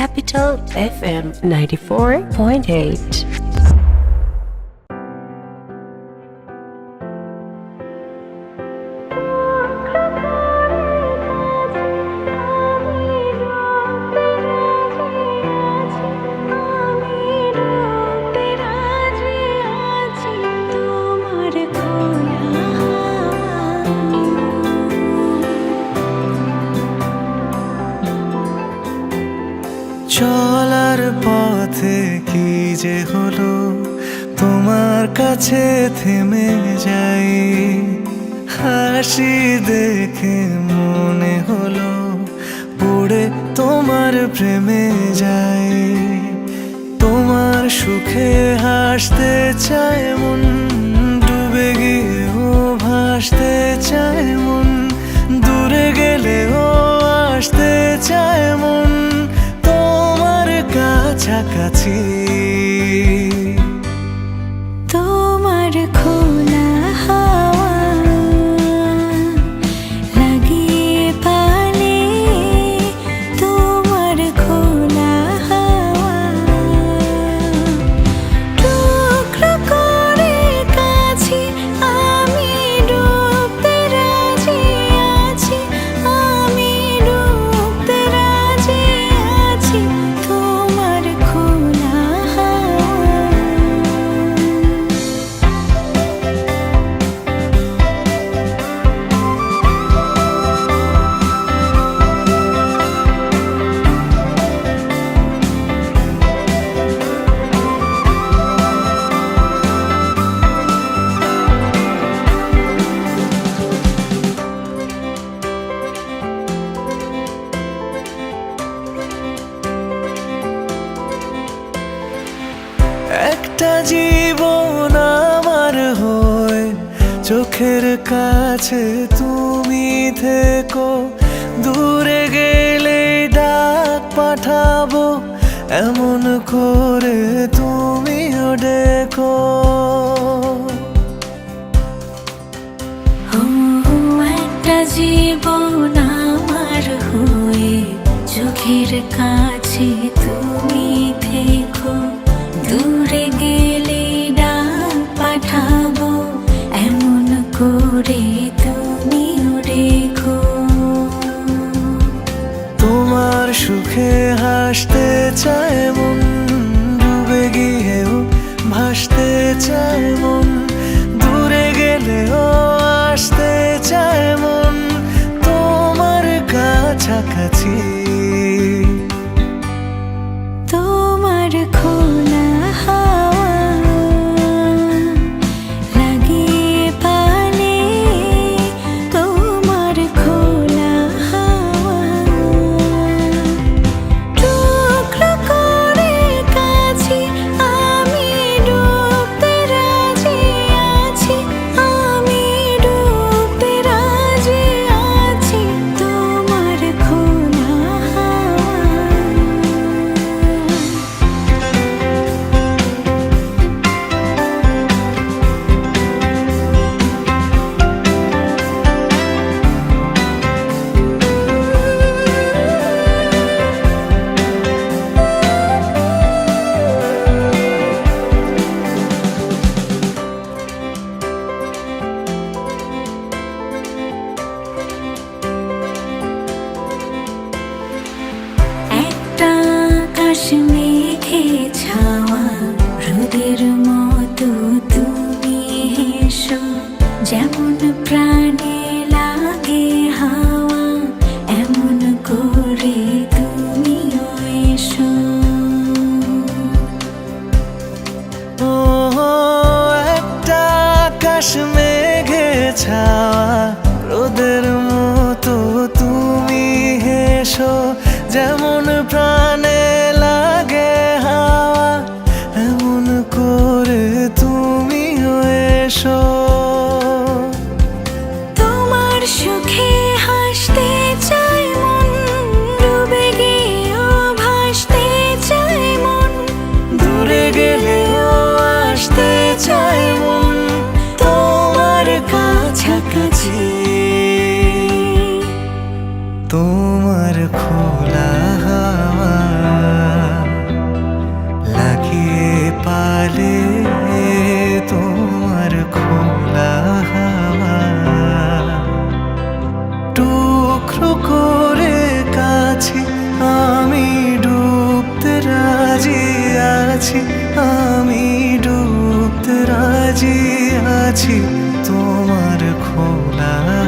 Capital FM 94.8. চলার পথে কি যে হলো, তোমার কাছে থেমে যাই। হাসি দেখে মনে হলো পড়ে তোমার প্রেমে যাই। তোমার সুখে হাসতে চায় মন, ডুবে গিয়েও ভাসতে চায় মন। দূরে গেলেও আসতে চায় মন কাছাকাছি। তোমার খোলা হাওয়া লাগিয়ে পালে, তোমার খোলা হাওয়া টুকরো করে কাছে আমি ডুবতে রাজি আছি, আমি ডুবতে রাজি আছি। একটা জীবন আমার হয়ে চোখের কাছে তুমি থেকো। দূরে গেলে ডাক পাঠাবো, এমন করে তুমিও ডেকো। একটা জীবন আমার হয়ে চোখের কাছে তুমি থেকো। দূরে গেলে ডাক পাঠাবো, এমন করে তুমিও রেখো। তোমার সুখে হাসতে চায় মন, ডুবে গিয়েও ভাসতে চায় মন। দূরে গেলেও আসতে চায় মন তোমার কাছাকাছি। তোমার খোলা হাওয়া লাগিয়ে পালে, তোমার খোলা হাওয়া টুকরো করে কাছে আমি ডুবতে রাজি আছি, আমি ডুবতে রাজি আছি। তোমার খোলা হাওয়া একটা আকাশ মেঘে ছাওয়া, রোদের মতো তুমি হেসো। যেমন প্রাণে লাগে হাওয়া, এমন করে তুমিও এসো। ও একটা আকাশ মেঘে ছাওয়া, রোদের মতো তুমি হেসো। যেমন প্রাণে লাগে হাওয়া, পেয়েছি তোমার খোলা